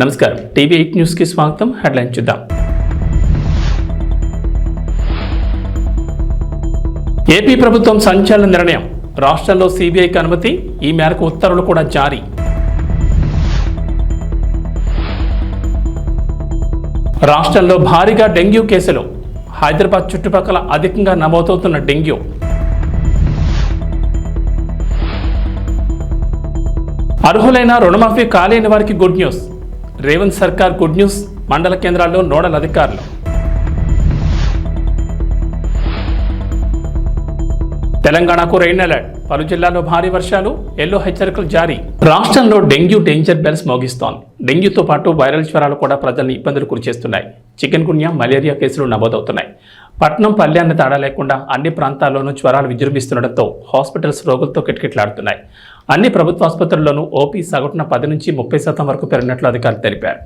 నమస్కారం టీవీ8 న్యూస్ కి స్వాగతం. హెడ్లైన్ చూద్దాం. ఏపీ ప్రభుత్వం సంచలన నిర్ణయం. రాష్ట్రంలో సిబిఐకి అనుమతి. ఈ మేరకు ఉత్తర్వులు కూడా జారీ. రాష్ట్రంలో భారీగా డెంగ్యూ కేసులు. హైదరాబాద్ చుట్టుపక్కల అధికంగా నమోదవుతున్న డెంగ్యూ. అర్హులైన రుణమాఫీ కాలేని వారికి గుడ్ న్యూస్. రేవంత్ సర్కార్ గుడ్ న్యూస్. మండల కేంద్రాల్లో నోడల్ అధికారులు. తెలంగాణకు రెయిన్ అలర్ట్. పలు జిల్లాల్లో భారీ వర్షాలు. ఎల్లో హెచ్చరికలు జారీ. రాష్ట్రంలో డెంగ్యూ డేంజర్ బెల్స్ మోగిస్తోంది. డెంగ్యూతో పాటు వైరల్ జ్వరాలు కూడా ప్రజల్ని ఇబ్బందులు గురిచేస్తున్నాయి. చికెన్ గున్యా, మలేరియా కేసులు నమోదవుతున్నాయి. పట్నం పల్లె అన్న తేడా లేకుండా అన్ని ప్రాంతాల్లోనూ జ్వరాలు విజృంభిస్తుండటంతో హాస్పిటల్స్ రోగులతో కిటకిటలాడుతున్నాయి. అన్ని ప్రభుత్వ ఆసుపత్రుల్లోనూ ఓపీ సగటున 10 నుంచి 30% వరకు పెరిగినట్లు అధికారులు తెలిపారు.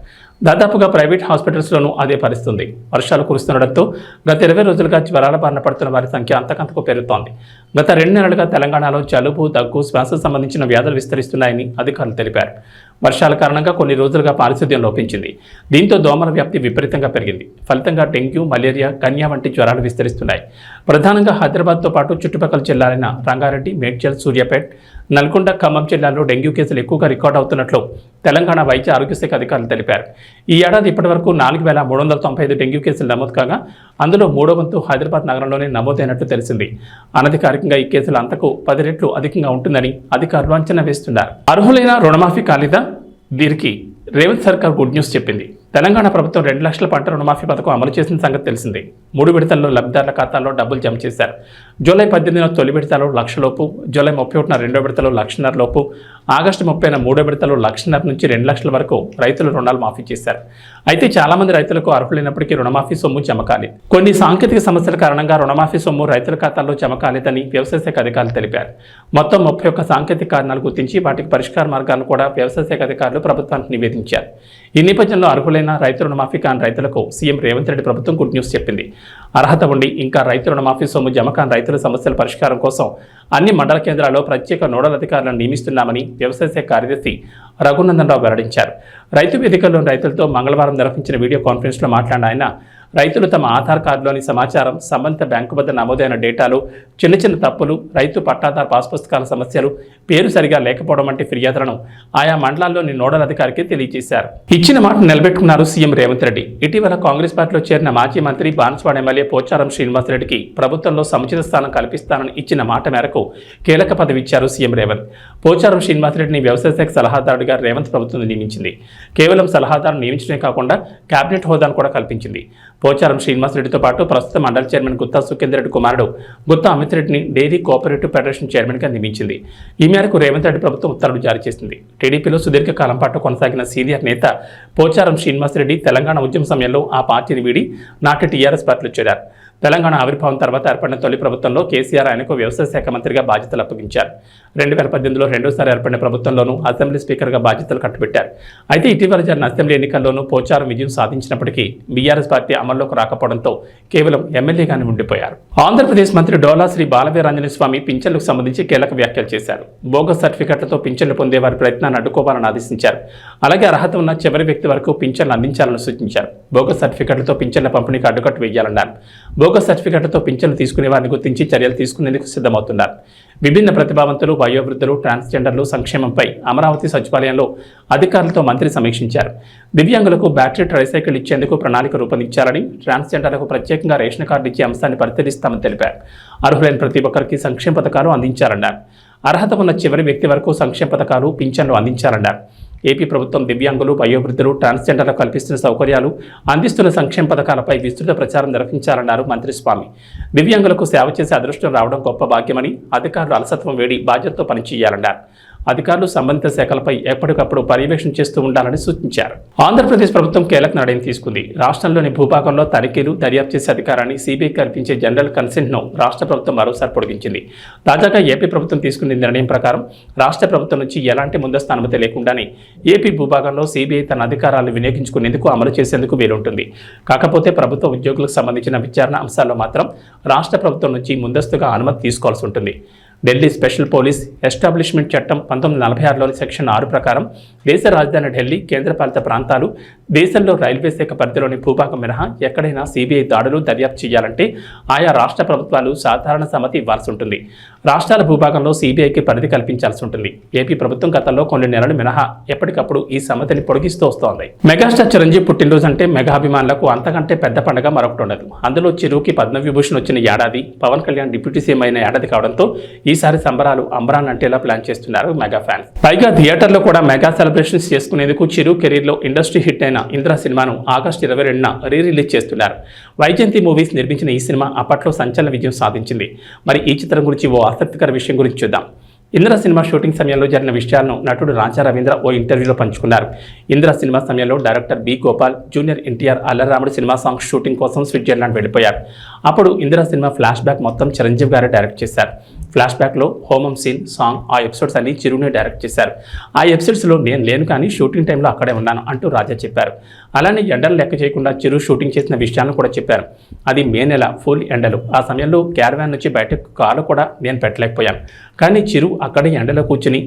దాదాపుగా ప్రైవేట్ హాస్పిటల్స్లోనూ అదే పరిస్థితుంది. వర్షాలు కురుస్తుండటంతో గత 20 రోజులుగా జ్వరాల బారిన పడుతున్న వారి సంఖ్య అంతకంతకు పెరుగుతోంది. గత 2 నెలలుగా తెలంగాణలో జలుబు, దగ్గు, శ్వాసకు సంబంధించిన వ్యాధులు విస్తరిస్తున్నాయని అధికారులు తెలిపారు. వర్షాల కారణంగా కొన్ని రోజులుగా పారిశుద్ధ్యం లోపించింది. దీంతో దోమల వ్యాప్తి విపరీతంగా పెరిగింది. ఫలితంగా డెంగ్యూ, మలేరియా, కన్యా వంటి జ్వరాలు విస్తరిస్తున్నాయి. ప్రధానంగా హైదరాబాద్తో పాటు చుట్టుపక్కల జిల్లాలైన రంగారెడ్డి, మేడ్చల్, సూర్యాపేట, నల్గొండ, ఖమ్మం జిల్లాల్లో డెంగ్యూ కేసులు ఎక్కువగా రికార్డు అవుతున్నట్లు తెలంగాణ వైద్య ఆరోగ్య శాఖ అధికారులు తెలిపారు. ఈ ఏడాది ఇప్పటివరకు 4,395 డెంగ్యూ కేసులు నమోదు కాగా అందులో 3వ వంతు హైదరాబాద్ నగరంలోనే నమోదైనట్లు తెలిసింది. అనధికారికంగా ఈ కేసులు అంతకు 10 రెట్లు అధికంగా ఉంటుందని అధికారులు అంచనా వేస్తున్నారు. అర్హులైన రుణమాఫీ కాలేదా? వీరికి రేవంత్ సర్కార్ గుడ్ న్యూస్ చెప్పింది. తెలంగాణ ప్రభుత్వం 2 లక్షల పంట రుణమాఫీ పథకం అమలు చేసిన సంగతి తెలిసిందే. 3 విడతల్లో లబ్ధిదారుల ఖాతాల్లో డబ్బులు జమ చేశారు. జూలై 18న తొలి విడతలో 1,00,000 లోపు, జూలై 31న 2వ విడతలో 1,50,000 లోపు, ఆగస్టు 30న 3వ విడతలో 1,50,000 నుంచి 2 లక్షల వరకు రైతులు రుణాలు మాఫీ చేశారు. అయితే చాలా మంది రైతులకు అర్హులైనప్పటికీ రుణమాఫీ సొమ్ము జమ కాలేదు. కొన్ని సాంకేతిక సమస్యల కారణంగా రుణమాఫీ సొమ్ము రైతుల ఖాతాల్లో జమ కాలేదని వ్యవసాయ శాఖ అధికారులు తెలిపారు. మొత్తం 31 సాంకేతిక కారణాలు గుర్తించి వాటికి పరిష్కార మార్గాలను కూడా వ్యవసాయ శాఖ అధికారులు ప్రభుత్వానికి నివేదించారు. ఈ నేపథ్యంలో అర్హులైన రైతు రుణమాఫీ కాని రైతులకు సీఎం రేవంత్ రెడ్డి ప్రభుత్వం గుడ్ న్యూస్ చెప్పింది. అర్హత ఉండి ఇంకా రైతు రుణమాఫీ సొమ్ము జమ కాని రైతుల సమస్యల పరిష్కారం కోసం అన్ని మండల కేంద్రాల్లో ప్రత్యేక నోడల్ అధికారులను నియమిస్తున్నామని వ్యవసాయ శాఖ కార్యదర్శి రఘునందన్ రావు వెల్లడించారు. రైతు వేదికల్లోని రైతులతో మంగళవారం నిర్వహించిన వీడియో కాన్ఫరెన్స్లో మాట్లాడిన ఆయన రైతులు తమ ఆధార్ కార్డులోని సమాచారం, సంబంధిత బ్యాంకు వద్ద నమోదైన డేటాలు, చిన్న తప్పులు, రైతు పట్టాదారు పాస్ పుస్తకాల సమస్యలు, పేరు సరిగా లేకపోవడం వంటి ఫిర్యాదులను ఆయా మండలాల్లోని నోడల్ అధికారికి తెలియజేశారు. ఇచ్చిన మాట నిలబెట్టుకున్నారు సీఎం రేవంత్ రెడ్డి. ఇటీవల కాంగ్రెస్ పార్టీలో చేరిన మాజీ మంత్రి, బాన్స్వాడ ఎమ్మెల్యే పోచారం శ్రీనివాసరెడ్డికి ప్రభుత్వంలో సముచిత స్థానం కల్పిస్తానని ఇచ్చిన మాట మేరకు కీలక పదవి ఇచ్చారు సీఎం రేవంత్. పోచారం శ్రీనివాసరెడ్డిని వ్యవసాయ శాఖ సలహాదారుడిగా రేవంత్ ప్రభుత్వం నియమించింది. కేవలం సలహాదారును నియమించడమే కాకుండా కేబినెట్ హోదాను కూడా కల్పించింది. పోచారం శ్రీనివాసరెడ్డితో పాటు ప్రస్తుత మండల చైర్మన్ గుత్తా సుఖేందర్ రెడ్డి కుమారుడు గుత్తా అమిత్ రెడ్డిని డైరీ కోఆపరేటివ్ ఫెడరేషన్ చైర్మన్గా నియమించింది. ఈ మేరకు రేవంత్ రెడ్డి ప్రభుత్వం ఉత్తర్వులు జారీ చేసింది. టీడీపీలో సుదీర్ఘకాలం పాటు కొనసాగిన సీనియర్ నేత పోచారం శ్రీనివాసరెడ్డి తెలంగాణ ఉద్యమ సమయంలో ఆ పార్టీని వీడి నాటి టీఆర్ఎస్ పార్టీలో చేరారు. తెలంగాణ ఆవిర్భావం తర్వాత ఏర్పడిన తొలి ప్రభుత్వంలో కేసీఆర్ ఆయనకు వ్యవసాయ శాఖ మంత్రిగా బాధ్యతలు అప్పగించారు. 2018లో రెండోసారి ఏర్పడిన ప్రభుత్వంలోనూ అసెంబ్లీ స్పీకర్గా బాధ్యతలు కట్టబెట్టారు. అయితే ఇటీవల జరిగిన అసెంబ్లీ ఎన్నికల్లోనూ పోచారం విజయం సాధించినప్పటికీ బీఆర్ఎస్ పార్టీ అమల్లోకి రాకపోవడంతో కేవలం ఎమ్మెల్యేగానే ఉండిపోయారు. ఆంధ్రప్రదేశ్ మంత్రి డోలా శ్రీ బాలవీరాంజనేయ స్వామి పింఛన్లకు సంబంధించి కీలక వ్యాఖ్యలు చేశారు. బోగస్ సర్టిఫికెట్లతో పింఛన్లు పొందే వారి ప్రయత్నాన్ని అడ్డుకోవాలని ఆదేశించారు. అలాగే అర్హత ఉన్న చివరి వ్యక్తి వరకు పింఛన్లు అందించాలని సూచించారు. బోగస్ సర్టిఫికెట్లతో పింఛన్ల పంపిణీకి అడ్డుకట్టు వేయాలన్నారు. బోగస్ సర్టిఫికెట్లతో పింఛన్లు తీసుకునే వారిని గుర్తించి చర్యలు తీసుకునేందుకు సిద్ధమవుతున్నారు. విభిన్న ప్రతిభావంతులు, వయోవృద్ధులు, ట్రాన్స్జెండర్లు సంక్షేమంపై అమరావతి సచివాలయంలో అధికారులతో మంత్రి సమీక్షించారు. దివ్యాంగులకు బ్యాటరీ ట్రైసైకిల్ ఇచ్చేందుకు ప్రణాళిక రూపొందించాలని, ట్రాన్స్జెండర్లకు ప్రత్యేకంగా రేషన్ కార్డు ఇచ్చే అంశాన్ని పరిశీలిస్తామని తెలిపారు. అర్హులైన ప్రతి ఒక్కరికి సంక్షేమ పథకాలు అందించాలన్నారు. అర్హత ఉన్న చివరి వ్యక్తి వరకు సంక్షేమ పథకాలు, పింఛన్లు అందించాలన్నారు. ఏపీ ప్రభుత్వం దివ్యాంగులు, వయోవృద్ధులు, ట్రాన్స్జెండర్లకు కల్పిస్తున్న సౌకర్యాలు, అందిస్తున్న సంక్షేమ పథకాలపై విస్తృత ప్రచారం నిర్వహించాలన్నారు మంత్రి స్వామి. దివ్యాంగులకు సేవ చేసే అదృష్టం రావడం గొప్ప భాగ్యమని, అధికారులు అలసత్వం వేడి బాధ్యతతో పనిచేయాలన్నారు. అధికారులు సంబంధిత శాఖలపై ఎప్పటికప్పుడు పర్యవేక్షణ చేస్తూ ఉండాలని సూచించారు. ఆంధ్రప్రదేశ్ ప్రభుత్వం కీలక నిర్ణయం తీసుకుంది. రాష్ట్రంలోని భూభాగంలో తనిఖీలు, దర్యాప్తు చేసే అధికారాన్ని సీబీఐ కల్పించే జనరల్ కన్సెంట్ను రాష్ట్ర ప్రభుత్వం మరోసారి పొడిగించింది. తాజాగా ఏపీ ప్రభుత్వం తీసుకున్న నిర్ణయం ప్రకారం రాష్ట్ర ప్రభుత్వం నుంచి ఎలాంటి ముందస్తు అనుమతి లేకుండానే ఏపీ భూభాగంలో సీబీఐ తన అధికారాలను వినియోగించుకునేందుకు, అమలు చేసేందుకు వీలుంటుంది. కాకపోతే ప్రభుత్వ ఉద్యోగులకు సంబంధించిన విచారణ అంశాల్లో మాత్రం రాష్ట్ర ప్రభుత్వం నుంచి ముందస్తుగా అనుమతి తీసుకోవాల్సి ఉంటుంది. ఢిల్లీ స్పెషల్ పోలీస్ ఎస్టాబ్లిష్మెంట్ చట్టం 1946లోని సెక్షన్ 6 ప్రకారం దేశ రాజధాని ఢిల్లీ, కేంద్రపాలిత ప్రాంతాలు, దేశంలో రైల్వే శాఖ పరిధిలోని భూభాగం మినహా ఎక్కడైనా సిబిఐ దాడులు దర్యాప్తు చేయాలంటే ఆయా రాష్ట్ర ప్రభుత్వాలు సాధారణ సమ్మతి ఇవ్వాల్సి ఉంటుంది. రాష్ట్రాల భూభాగంలో సిబిఐకి పరిధి కల్పించాల్సి ఉంటుంది. ఏపీ ప్రభుత్వం గతంలో కొన్ని నెలలు మినహా ఎప్పటికప్పుడు ఈ సమ్మతిని పొడిగిస్తూ వస్తోంది. మెగాస్టార్ చిరంజీవి పుట్టినరోజు అంటే మెగాభిమానులకు అంతకంటే పెద్ద పండుగ మరొకటి ఉండదు. అందులో చిరుకి పద్మవిభూషణ్ వచ్చిన ఏడాది, పవన్ కళ్యాణ్ డిప్యూటీ సీఎం అయిన ఏడాది కావడంతో ఈసారి సంబరాలు అంబరాన్ అంటేలా ప్లాన్ చేస్తున్నారు మెగా ఫ్యాన్స్. పైగా థియేటర్లో కూడా మెగా సెలబ్రేషన్స్ చేసుకునేందుకు చిరు కెరీర్ లో ఇండస్ట్రీ హిట్ అయిన ఇంద్ర సినిమాను ఆగస్టు 22న రిలీజ్ చేస్తున్నారు. వైజయంతి మూవీస్ నిర్మించిన ఈ సినిమా అప్పట్లో సంచలన విజయం సాధించింది. మరి ఈ చిత్రం గురించి ఓ ఆసక్తికర విషయం గురించి చూద్దాం. ఇంద్ర సినిమా షూటింగ్ సమయంలో జరిగిన విషయాలను నటుడు రాజా రవీంద్ర ఓ ఇంటర్వ్యూలో పంచుకున్నారు. ఇంద్ర సినిమా సమయంలో director B Gopal, junior NTR, Allari Ramudu cinema songs shooting కోసం స్విట్జర్లాండ్ వెళ్ళిపోయారు. అప్పుడు ఇంద్ర సినిమా ఫ్లాష్ బ్యాక్ మొత్తం చిరంజీవి గారే డైరెక్ట్ చేశారు. ఫ్లాష్ బ్యాక్లో హోమం సీన్, సాంగ్, ఆ ఎపిసోడ్స్ అన్ని చిరునే డైరెక్ట్ చేశారు. ఆ ఎపిసోడ్స్లో నేను లేను కానీ షూటింగ్ టైంలో అక్కడే ఉన్నాను అంటూ రాజా చెప్పారు. అలానే ఎండలు లెక్క చేయకుండా చిరు షూటింగ్ చేసిన విషయాలను కూడా చెప్పారు. అది మే నెల, ఫుల్ ఎండలు. ఆ సమయంలో క్యారవాన్ నుంచి బయటకు కాలు కూడా నేను పెట్టలేకపోయాను. కానీ చిరు అక్కడే ఎండలో కూర్చుని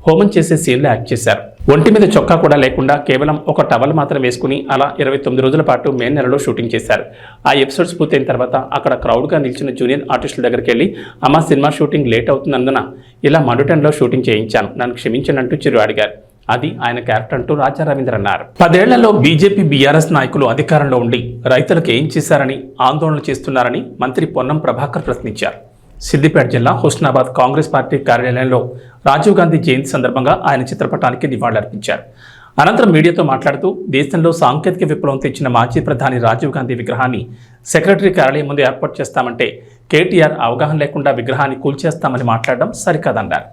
హోమం చేసే సీన్లో యాక్ట్ చేశారు. ఒంటి మీద చొక్కా కూడా లేకుండా కేవలం ఒక టవల్ మాత్రం వేసుకుని అలా 29 రోజుల పాటు మే నెలలో షూటింగ్ చేశారు. ఆ ఎపిసోడ్స్ పూర్తయిన తర్వాత అక్కడ క్రౌడ్గా నిలిచిన జూనియర్ ఆర్టిస్టుల దగ్గరికి వెళ్ళి, అమ్మ సినిమా షూటింగ్ లేట్ అవుతున్నందున ఇలా మండుటెన్లో షూటింగ్ చేయించాను, నన్ను క్షమించండి అంటూ చిరు అడిగారు. అది ఆయన క్యారెక్టర్ అంటూ రాజా రవీంద్ర అన్నారు. 10 ఏళ్లలో బీజేపీ, బీఆర్ఎస్ నాయకులు అధికారంలో ఉండి రైతులకు ఏం చేశారని ఆందోళన చేస్తున్నారని మంత్రి పొన్నం ప్రభాకర్ ప్రశ్నించారు. సిద్దిపేట జిల్లా హుస్నాబాద్ కాంగ్రెస్ పార్టీ కార్యాలయంలో రాజీవ్ గాంధీ జయంతి సందర్భంగా ఆయన చిత్రపటానికి నివాళులర్పించారు. అనంతరం మీడియాతో మాట్లాడుతూ, దేశంలో సాంకేతిక విప్లవం తెచ్చిన మాజీ ప్రధాని రాజీవ్ గాంధీ విగ్రహాన్ని సెక్రటరీ కార్యాలయం ముందు ఏర్పాటు చేస్తామంటే కేటీఆర్ అవగాహన లేకుండా విగ్రహాన్ని కూల్చేస్తామని మాట్లాడడం సరికాదన్నారు.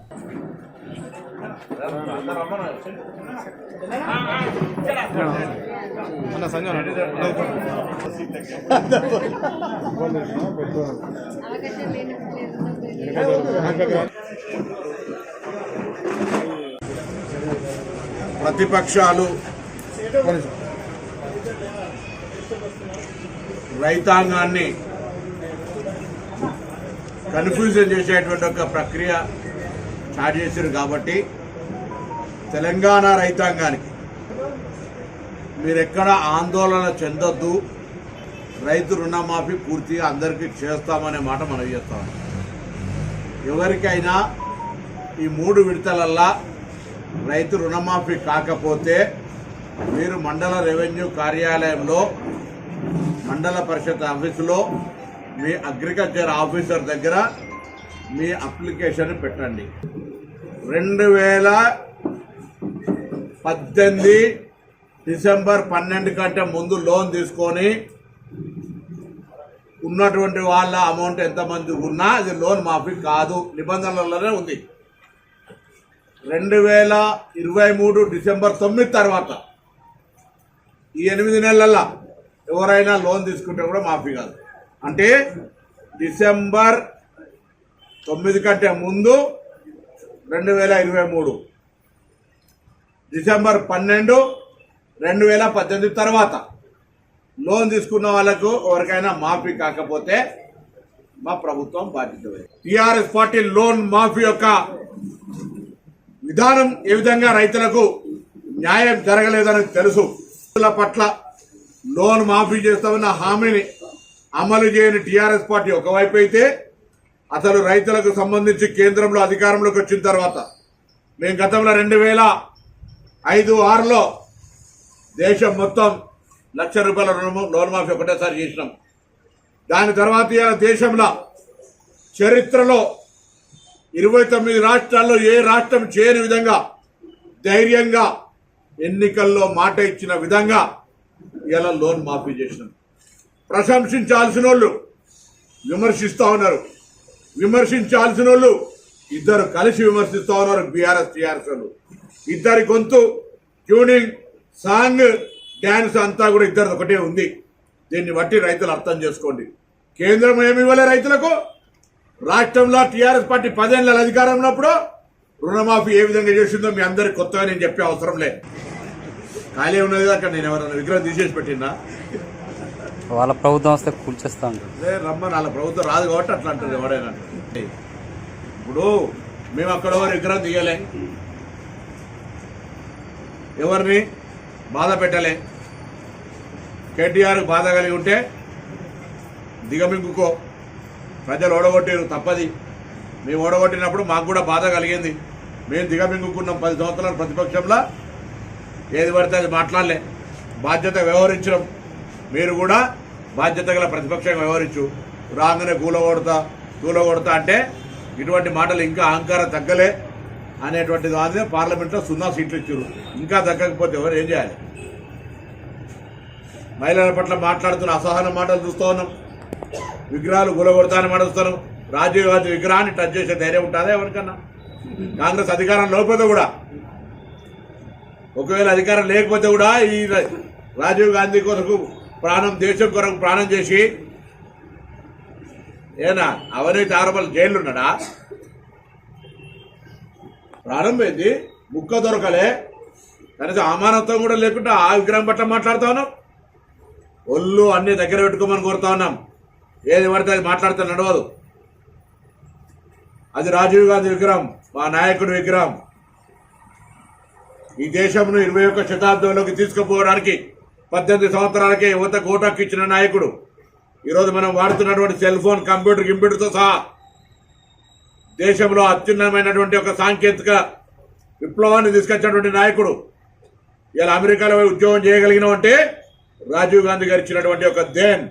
ప్రతిపక్షాలు రైతాంగాన్ని కన్ఫ్యూజన్ చేసేటువంటి ఒక ప్రక్రియ స్టార్ట్ చేశారు. కాబట్టి తెలంగాణ రైతాంగానికి మీరెక్కడ ఆందోళన చెందొద్దు, రైతు రుణమాఫీ పూర్తిగా అందరికీ చేస్తామనే మాట మనం చేస్తాం. ఎవరికైనా ఈ 3 విడతలల్లా రైతు రుణమాఫీ కాకపోతే మీరు మండల రెవెన్యూ కార్యాలయంలో, మండల పరిషత్ ఆఫీసులో, మీ అగ్రికల్చర్ ఆఫీసర్ దగ్గర మీ అప్లికేషన్ పెట్టండి. 2018 డిసెంబర్ 12 కంటే ముందు లోన్ తీసుకొని ఉన్నటువంటి వాళ్ళ అమౌంట్ ఎంతమంది ఉన్నా అది లోన్ మాఫీ కాదు, నిబంధనలలోనే ఉంది. 2023 డిసెంబర్ 9 తర్వాత ఈ 8 నెలల ఎవరైనా లోన్ తీసుకుంటే కూడా మాఫీ కాదు. అంటే డిసెంబర్ 9 కంటే ముందు 2023, డిసెంబర్ 12 2018 తర్వాత లోన్ తీసుకున్న వాళ్ళకు ఎవరికైనా మాఫీ కాకపోతే మా ప్రభుత్వం బాధ్యత. టీఆర్ఎస్ పార్టీ లోన్ మాఫీ యొక్క విధానం ఏ విధంగా రైతులకు న్యాయం జరగలేదని తెలుసు. రైతుల పట్ల లోన్ మాఫీ చేస్తామన్న హామీని అమలు చేయని టీఆర్ఎస్ పార్టీ ఒకవైపు అయితే, అసలు రైతులకు సంబంధించి కేంద్రంలో అధికారంలోకి వచ్చిన తర్వాత మేము గతంలో 2005-6లో దేశం మొత్తం ₹1,00,000 లోన్ మాఫీ ఒకటేసారి చేసినాం. దాని తర్వాత దేశంలో చరిత్రలో 29 రాష్ట్రాల్లో ఏ రాష్ట్రం చేయని విధంగా ధైర్యంగా ఎన్నికల్లో మాట ఇచ్చిన విధంగా ఇలా లోన్ మాఫీ చేసినాం. ప్రశంసించాల్సిన వాళ్ళు విమర్శిస్తూ ఉన్నారు, విమర్శించాల్సిన వాళ్ళు ఇద్దరు కలిసి విమర్శిస్తూ ఉన్నారు. బీఆర్ఎస్ టీఆర్ఎస్ వాళ్ళు ఇద్దరి గొంతు, ట్యూనింగ్, సాంగ్, డ్యాన్స్ అంతా కూడా ఇద్దరు ఒకటే ఉంది. దీన్ని బట్టి రైతులు అర్థం చేసుకోండి. కేంద్రం ఏమి ఇవ్వలే రైతులకు. రాష్ట్రంలో టీఆర్ఎస్ పార్టీ 10 ఏళ్ళ అధికారం ఉన్నప్పుడు రుణమాఫీ ఏ విధంగా చేసిందో మీ అందరికి కొత్తగా నేను చెప్పే అవసరం లే. ఖాళీ ఉన్నది అక్కడ నేను ఎవరైనా విగ్రహం తీసేసి పెట్టినా వాళ్ళ ప్రభుత్వం వస్తే కూల్చేస్తా ఉంటారు. రమ్మని వాళ్ళ ప్రభుత్వం రాదు కాబట్టి అట్లా అంటారు ఎవరైనా. ఇప్పుడు మేము అక్కడ విగ్రహం దిగలే, ఎవరిని బాధ పెట్టలే. కేటీఆర్ బాధ కలిగి ఉంటే దిగమింగుకో, ప్రజలు ఓడగొట్టారు తప్పది. మేము ఓడగొట్టినప్పుడు మాకు కూడా బాధ కలిగింది. మేము దిగమింగుకున్నాం 10 సంవత్సరాలు ప్రతిపక్షంలో, ఏది పడితే అది మాట్లాడలే, బాధ్యత వ్యవహరించడం. మీరు కూడా బాధ్యత గల ప్రతిపక్షంగా వ్యవహరించు. రాగానే కూలగొడతా అంటే ఇటువంటి మాటలు ఇంకా అహంకారం తగ్గలే అనేటువంటి దాని పార్లమెంట్లో 0 సీట్లు ఇచ్చారు. ఇంకా తగ్గకపోతే ఎవరు ఏం చేయాలి? మహిళల పట్ల మాట్లాడుతున్న అసహన మాటలు చూస్తూ ఉన్నాం. విగ్రహాలు కూలగొడతానని మాట్లాడుతున్నాం. రాజీవ్ గాంధీ విగ్రహాన్ని టచ్ చేసే ధైర్యం ఉంటుందా ఎవరికన్నా? కాంగ్రెస్ అధికారం లేకపోతే కూడా, ఒకవేళ అధికారం లేకపోతే కూడా ఈ రాజీవ్ గాంధీ కొరకు దేశం కొరకు ప్రాణం చేసి ఏనా అవినీతి ఆరోపణలు జైలు ఉన్నాడా? ప్రాణం పోయింది, ముక్క దొరకలే, కనీసం అమానత్వం కూడా లేకుండా ఆ విగ్రహం పట్ల మాట్లాడుతా ఉన్నాం. ఒళ్ళు అన్ని దగ్గర పెట్టుకోమని కోరుతా ఉన్నాం. ఏది పడితే అది మాట్లాడితే నడవదు. అది రాజీవ్ గాంధీ విగ్రహం, మా నాయకుడి విగ్రహం. ఈ దేశంను 21వ శతాబ్దంలోకి తీసుకుపోవడానికి 18 సంవత్సరాలకే యువతకు ఓటు ఇచ్చిన నాయకుడు. ఈరోజు మనం వాడుతున్నటువంటి సెల్ ఫోన్, కంప్యూటర్తో సహా దేశంలో అత్యున్నతమైనటువంటి ఒక సాంకేతిక విప్లవాన్ని తీసుకొచ్చినటువంటి నాయకుడు. ఇలా అమెరికాలో ఉద్యోగం చేయగలిగినామంటే రాజీవ్ గాంధీ గారు ఇచ్చినటువంటి ఒక దేన్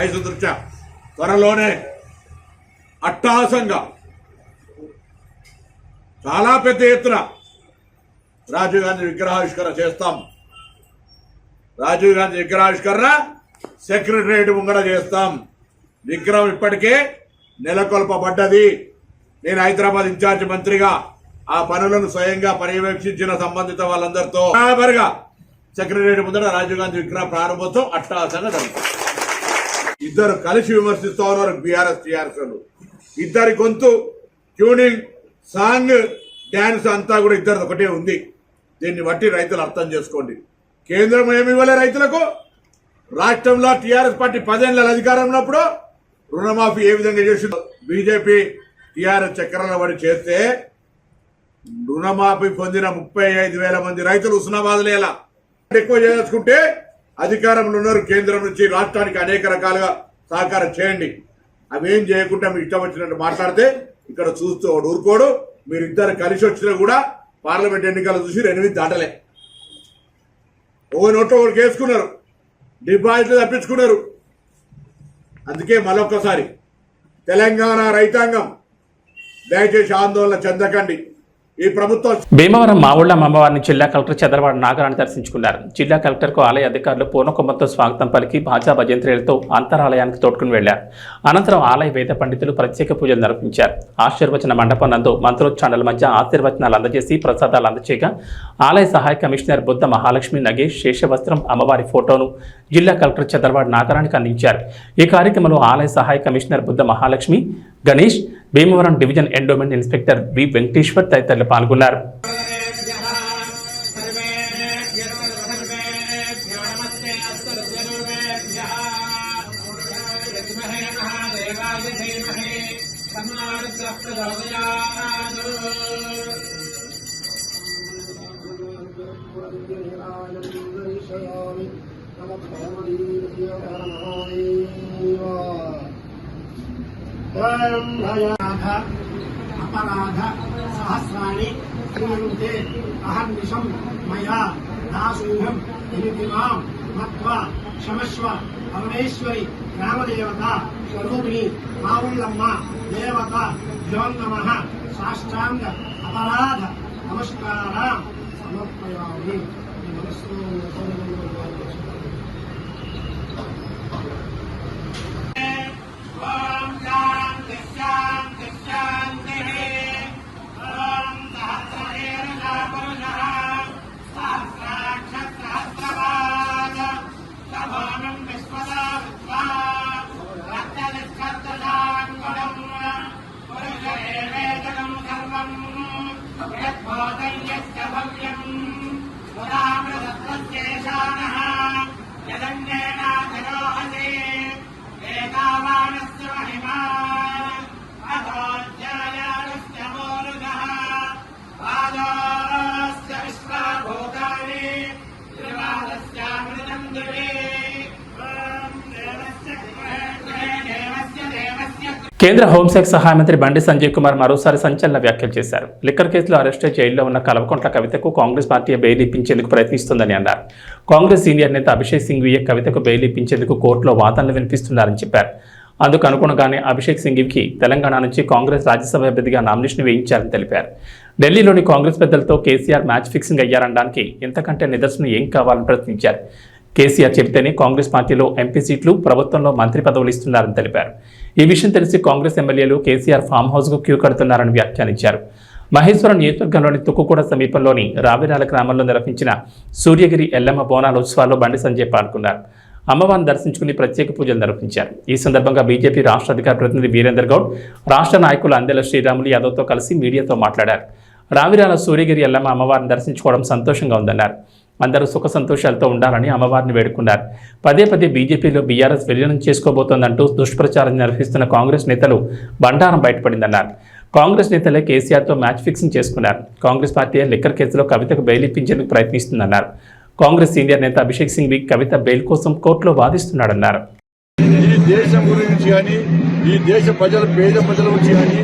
ఐసు దృష్ట్యా త్వరలోనే అట్టహాసంగా చాలా పెద్ద ఎత్తున రాజీవ్ గాంధీ విగ్రహావిష్కరణ చేస్తాం. రాజీవ్ గాంధీ విగ్రహావిష్కరణ సెక్రటరియట్ ముంగడ చేస్తాం. విగ్రహం ఇప్పటికే నెలకొల్పబడ్డది. నేను హైదరాబాద్ ఇన్ఛార్జ్ మంత్రిగా ఆ పనులను స్వయంగా పర్యవేక్షించిన సంబంధిత వాళ్ళందరితో బరాబర్గా సెక్రటరియట్ ముందర రాజీవ్ గాంధీ విగ్రహ ప్రారంభోత్సవం అట్టహాసంగా జరుగుతుంది. ఇద్దరు కలిసి విమర్శిస్తూ ఉన్నారు బీఆర్ఎస్ టీఆర్ఎస్. ఇద్దరి గొంతు, ట్యూనింగ్, సాంగ్, డ్యాన్స్ అంతా కూడా ఇద్దరు ఒకటే ఉంది. దీన్ని బట్టి రైతులు అర్థం చేసుకోండి. కేంద్రం ఏమి ఇవ్వలే రైతులకు. రాష్ట్రంలో టీఆర్ఎస్ పార్టీ 10 ఏళ్ళ అధికారం ఉన్నప్పుడు రుణమాఫీ ఏ విధంగా చేసిందో బీజేపీ టీఆర్ఎస్ చక్రాల పడి చేస్తే రుణమాఫీ పొందిన 35,000 మంది రైతులు హుస్నాబాద్లో ఎలా ఎక్కువ చేసుకుంటే అధికారంలో ఉన్నారు. కేంద్రం నుంచి రాష్ట్రానికి అనేక రకాలుగా సహకారం చేయండి. అవేం చేయకుండా మీరు ఇష్టం వచ్చినట్టు మాట్లాడితే ఇక్కడ చూస్తూ ఊరుకోడు. మీరిద్దరు కలిసి వచ్చినా కూడా పార్లమెంట్ ఎన్నికలు చూసి 8 దాటలే. నోట్లో ఒకటి వేసుకున్నారు, డిపాజిట్లు తప్పించుకున్నారు. అందుకే మరొకసారి తెలంగాణ రైతాంగం దయచేసి ఆందోళన చెందకండి. ఈ ప్రభుత్వం భీమవరం మావుళ్ల అమ్మవారిని జిల్లా కలెక్టర్ చంద్రబాబు నాగరాణి దర్శించుకున్నారు. జిల్లా కలెక్టర్కు ఆలయ అధికారులు పూర్ణకుంభంతో స్వాగతం పలికి భాజా భజంత్రీలతో అంతరాలయానికి తోడ్కొని వెళ్లారు. అనంతరం ఆలయ వేద పండితులు ప్రత్యేక పూజలు నిర్వహించారు. ఆశీర్వచన మండపం నందు మంత్రోచ్చారణల మధ్య ఆశీర్వచనాలు అందజేసి ప్రసాదాలు అందచేయగా ఆలయ సహాయ కమిషనర్ బుద్ధ మహాలక్ష్మి నగేష్ శేషవస్త్రం అమ్మవారి ఫోటోను జిల్లా కలెక్టర్ చంద్రబాబు నాగరానికి అందించారు. ఈ కార్యక్రమంలో ఆలయ సహాయ commissioner Buddha Mahalakshmi, Ganesh, Bhimavaram division endowment inspector వి వెంకటేశ్వర్ తదితరులు పాల్గొన్నారు. अपराध सहस्राणि क्रियन्ते अहर्निशं मया दासूहं इतिमां मत्वा क्षमस्व परमेश्वरी ग्रामदेवता स्वरूपिणी मावुल्लम्मा देवता भ्यो नमः साष्टांग अपराध नमस्कारां समर्पयामि. భవ్యం కేంద్ర హోంశాఖ సహాయ మంత్రి బండి సంజయ్ కుమార్ మరోసారి సంచలన వ్యాఖ్యలు చేశారు. లిక్కర్ కేసులో అరెస్టు జైల్లో ఉన్న కల్వకుంట్ల కవితకు కాంగ్రెస్ పార్టీ బెయిల్ ఇప్పించేందుకు ప్రయత్నిస్తోందని అన్నారు. కాంగ్రెస్ సీనియర్ నేత అభిషేక్ సింఘ్వి కవితకు బెయిల్ ఇప్పించేందుకు కోర్టులో వాదనలు వినిపిస్తున్నారని చెప్పారు. అందుకు అనుగుణంగానే అభిషేక్ సింఘ్వికి తెలంగాణ నుంచి కాంగ్రెస్ రాజ్యసభ అభ్యర్థిగా నామినేషన్ వేయించారని తెలిపారు. ఢిల్లీలోని కాంగ్రెస్ పెద్దలతో కేసీఆర్ మ్యాచ్ ఫిక్సింగ్ అయ్యారనడానికి ఇంతకంటే నిదర్శనం ఏం కావాలని ప్రశ్నించారు. కేసీఆర్ చెబితేనే కాంగ్రెస్ పార్టీలో ఎంపీ సీట్లు, ప్రభుత్వంలో మంత్రి పదవులు ఇస్తున్నారని తెలిపారు. ఈ విషయం తెలిసి కాంగ్రెస్ ఎమ్మెల్యేలు కేసీఆర్ ఫామ్ హౌస్కు క్యూ కడుతున్నారని వ్యాఖ్యానించారు. మహేశ్వరం నియోజకవర్గంలోని తుక్కుగూడ సమీపంలోని రావిరాల గ్రామంలో నిర్వహించిన సూర్యగిరి ఎల్లమ్మ బోనాల ఉత్సవాల్లో బండి సంజయ్ పాల్గొన్నారు. అమ్మవారిని దర్శించుకుని ప్రత్యేక పూజలు నిర్వహించారు. ఈ సందర్భంగా బీజేపీ రాష్ట్ర అధికార ప్రతినిధి వీరేందర్ గౌడ్, రాష్ట్ర నాయకులు అందెల శ్రీరాములు యాదవ్తో కలిసి మీడియాతో మాట్లాడారు. రావిరాల సూర్యగిరి ఎల్లమ్మ అమ్మవారిని దర్శించుకోవడం సంతోషంగా ఉందన్నారు. అందరూ సుఖ సంతోషాలతో ఉండాలని అమ్మవారిని వేడుకున్నారు. పదే పదే బీజేపీలో బీఆర్ఎస్ విలీనం చేసుకోబోతోందంటూ దుష్ప్రచారం నిర్వహిస్తున్న కాంగ్రెస్ నేతలు బండారం బయటపడిందన్నారు. కాంగ్రెస్ నేతలే కేసీఆర్తో మ్యాచ్ ఫిక్సింగ్ చేసుకున్నారు. కాంగ్రెస్ పార్టీ లిక్కర్ కేసులో కవితకు బెయిల్ ఇప్పించేందుకు ప్రయత్నిస్తుందన్నారు. కాంగ్రెస్ సీనియర్ నేత అభిషేక్ సింఘ్వి కవిత బెయిల్ కోసం కోర్టులో వాదిస్తున్నాడన్నారు. ఈ దేశం గురించి కానీ, ఈ దేశ ప్రజల పేద ప్రజల గురించి కానీ,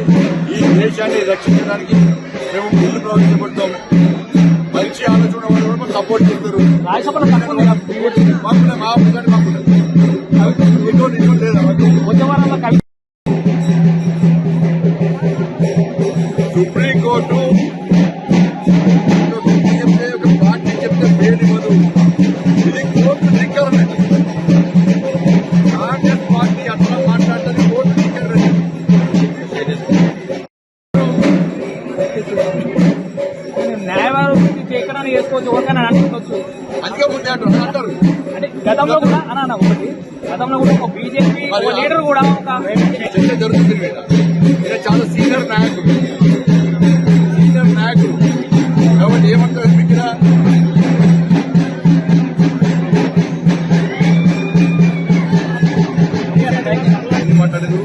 ఈ దేశాన్ని రక్షించడానికి మేము ముందు ప్రవర్తించబడతాం. మంచి ఆలోచన వాళ్ళు కూడా సపోర్ట్ చేస్తారు. సుప్రీంకోర్టు చెప్తే ఒక పార్టీ చెప్తే బెయిల్ ఇవ్వదు. ఇది కోర్టు ధిక్కరమే. కాంగ్రెస్ పార్టీ అట్లా మాట్లాడుతుంది, కోర్టు ధిక్కరమే. న్యాయవాదం చేయకరాని చేసుకోవచ్చు, ఓకేనా అనుకోవచ్చు. అందుకే ముందే అంటారు. అంటే గతంలో కూడా అన్న ఒకటి, గతంలో కూడా ఒక బీజేపీ లీడర్ కూడా ఒక చర్చ జరుగుతుంది కదా. ఈయన చాలా సీనియర్ నాయకుడు కాబట్టి ఏమంటారు మీకు మాట్లాడదు.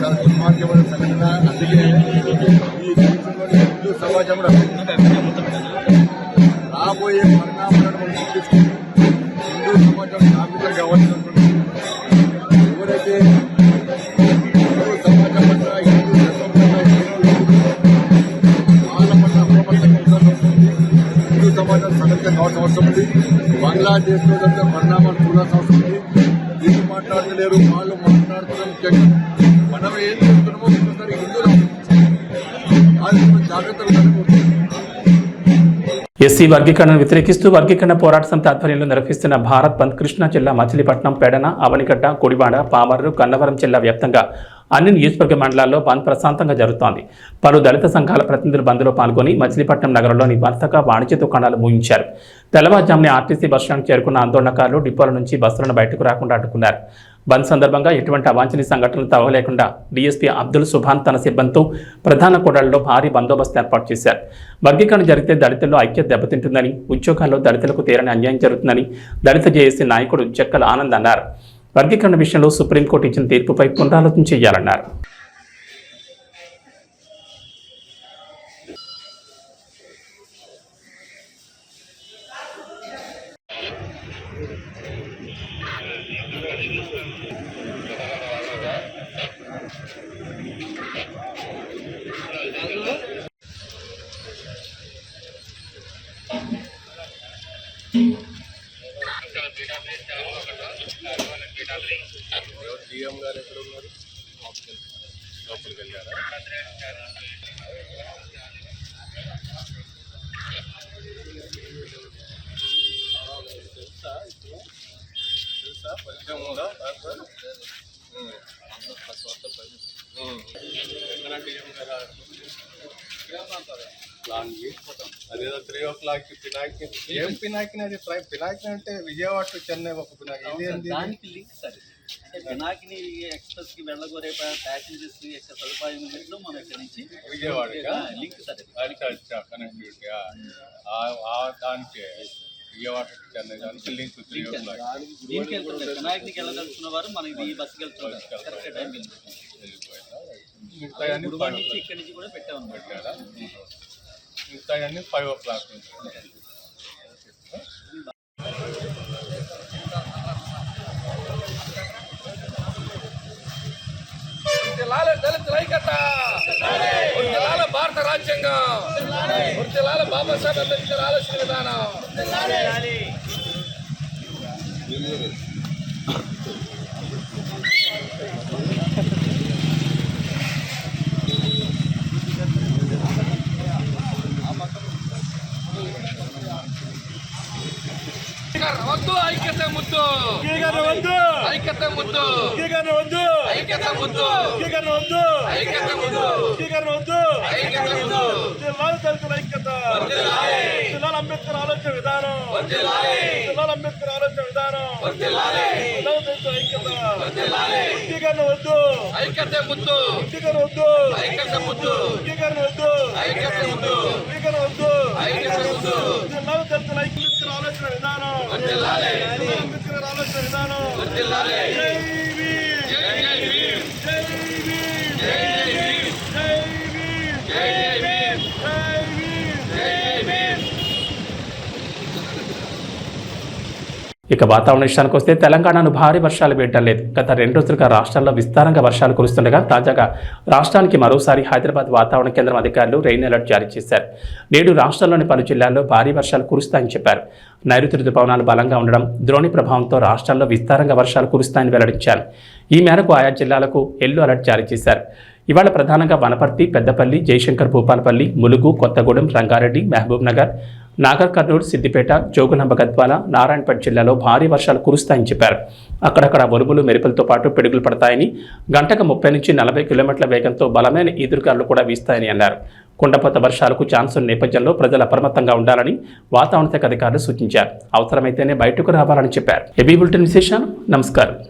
చాలా దుర్మార్గమైన సంఘటన. అందుకే ఈ దేశంలో హిందూ సమాజంలో రాబోయే పరిణామాలను మనం గుర్తిస్తుంది. హిందూ సమాజం జాగ్రత్తగా కావాల్సినటువంటి ఎవరైతే హిందూ సమాజం పట్ల, హిందూ ధర్మం పట్ల వాళ్ళ పట్ల అప్రమత్తంగా ఉండాల్సి వస్తుంది. హిందూ సమాజం సంఘటన కావాల్సిన అవసరం ఉంది. బంగ్లాదేశ్లో జరిగిన పరిణామాలు చూడాల్సిన అవసరం ఉంది. వీళ్ళు మాట్లాడలేరు, వాళ్ళు మాట్లాడుతున్న ముఖ్యంగా మనం ఏం చేస్తున్నామో ఒకసారి హిందువులు జాగ్రత్తగా ఎస్సీ వర్గీకరణను వ్యతిరేకిస్తూ వర్గీకరణ పోరాట సమితి ఆధ్వర్యంలో నిర్వహిస్తున్న భారత్ బంద్ కృష్ణా జిల్లా మచిలీపట్నం, పెడన, అవనిగడ్డ, కొడివాడ, పామర్రు, గన్నవరం జిల్లా వ్యాప్తంగా అన్ని నియోజకవర్గ మండలాల్లో బంద్ ప్రశాంతంగా జరుగుతోంది. పలు దళిత సంఘాల ప్రతినిధులు బంద్లో పాల్గొని మచిలీపట్నం నగరంలోని వర్తక, వాణిజ్య దుకాణాలు మూయించారు. తెల్లవారుజామునే ఆర్టీసీ బస్టాండ్ చేరుకున్న ఆందోళనకారులు డిపోల నుంచి బస్సులను బయటకు రాకుండా అడ్డుకున్నారు. బంద్ సందర్భంగా ఎటువంటి అవాంఛనీయ సంఘటనలు తవ్వలేకుండా డీఎస్పీ అబ్దుల్ సుభాన్ తన సిబ్బందితో ప్రధాన కూడళ్లలో భారీ బందోబస్తు ఏర్పాటు చేశారు. వర్గీకరణ జరిగితే దళితుల్లో ఐక్యత దెబ్బతింటుందని, ఉద్యోగాల్లో దళితులకు తీరని అన్యాయం జరుగుతుందని దళిత జేఏసీ నాయకుడు జక్కల్ ఆనంద్ అన్నారు. వర్గీకరణ విషయంలో సుప్రీంకోర్టు ఇచ్చిన తీర్పుపై పునరాలోచన చేయాలన్నారు. సీఎం గారు ఎక్కడ ఉన్నారు? లోపలికి వెళ్ళారా? తెలుసా పరిచయం ఉందా? అదేదో 3 o'clock పినాకి. ఏం పినాకిని? అది పినాకిని అంటే విజయవాడ టు చెన్నై ఒక పినాకి. ఇదేంటి? దానికి లింక్ సార్ ఇది. అంటే పినాకిని ఎక్స్ప్రెస్ కి వెళ్ళగోరే ప్యాసింజర్స్ యొక్క సదుపాయం ఉన్నట్లు మనం ఇక్కడ నుంచి విజయవాడ లింక్ సార్ ఇది. కనెక్టివిటీ దానికి విజయవాడ టు చెన్నై దానికి లింక్ 3 o'clock. దీనికి వెళ్తుంటారు. పినాకినికి వెళ్ళదలుచుకున్న వారు మనకి ఈ బస్సుకి వెళ్తుంటారు. కరెక్ట్ టైం గుడివాడ నుంచి ఇక్కడి నుంచి కూడా పెట్టామన్నమాట. మిగతా అన్ని 5 o'clock నుంచి. लाल దళితుల ఐక్యత, వర్ధిల్లాలి భారత రాజ్యాంగం, వర్ధిల్లాలి బాబాసాహెబ్ అంబేద్కర్ ఆలోచన విధానం. వద్దు ఐక్యత ముద్దు, ఐక్యత ముద్దు, ఐక్యత ముద్దు, ఐక్యత ముద్దు, ఐక్యత ముద్దు. అంబేద్కర్ ఆలోచన విధానం, అంబేద్కర్ ఆలోచన విధానం, ఐక్యత వద్దు, ఐక్యత ముద్దు, వద్దు, ఐక్యత ముద్దు, వద్దు, ఐక్యత ముద్దు, వద్దు, ఐక్యత ముద్దు. అంబేద్కర్ ఆలోచన విధానం, వర్ధిల్లాలి, అంబేద్కర్ ఆలోచన విధానం. వర్ధిల్లాలి. జై భీమ్, జై జై భీమ్, జై భీమ్, జై జై భీమ్, జై భీమ్, జై జై భీమ్, జై భీమ్. జై జై భీమ్. ఇక వాతావరణ విషయానికి వస్తే తెలంగాణను భారీ వర్షాలు వేయడం లేదు. గత 2 రోజులుగా రాష్ట్రంలో విస్తారంగా వర్షాలు కురుస్తుండగా తాజాగా రాష్ట్రానికి మరోసారి హైదరాబాద్ వాతావరణ కేంద్రం అధికారులు రెయిన్ అలర్ట్ జారీ చేశారు. నేడు రాష్ట్రంలోని పలు జిల్లాల్లో భారీ వర్షాలు కురుస్తాయని చెప్పారు. నైరుతి రుతుపవనాలు బలంగా ఉండడం, ద్రోణి ప్రభావంతో రాష్ట్రంలో విస్తారంగా వర్షాలు కురుస్తాయని వెల్లడించారు. ఈ మేరకు ఆయా జిల్లాలకు ఎల్లో అలర్ట్ జారీ చేశారు. ఇవాళ ప్రధానంగా వనపర్తి, పెద్దపల్లి, జయశంకర్, భూపాలపల్లి, ములుగు, కొత్తగూడెం, రంగారెడ్డి, మహబూబ్ నగర్, నాగర్ కర్నూలు, సిద్దిపేట, జోగులాంబ గద్వాల, నారాయణపేట జిల్లాలో భారీ వర్షాలు కురుస్తాయని చెప్పారు. అక్కడక్కడ ఉరుములు, మెరుపులతో పాటు పిడుగులు పడతాయని, గంటకు 30 నుంచి 40 కిలోమీటర్ల వేగంతో బలమైన ఈదురుగాలులు కూడా వీస్తాయని అన్నారు. కుండపోత వర్షాలకు ఛాన్స్ ఉన్న నేపథ్యంలో ప్రజలు అప్రమత్తంగా ఉండాలని వాతావరణ శాఖ అధికారులు సూచించారు. అవసరమైతేనే బయటకు రావాలని చెప్పారు. ఏబీ బులెటిన్ విశేషాలు. నమస్కారం.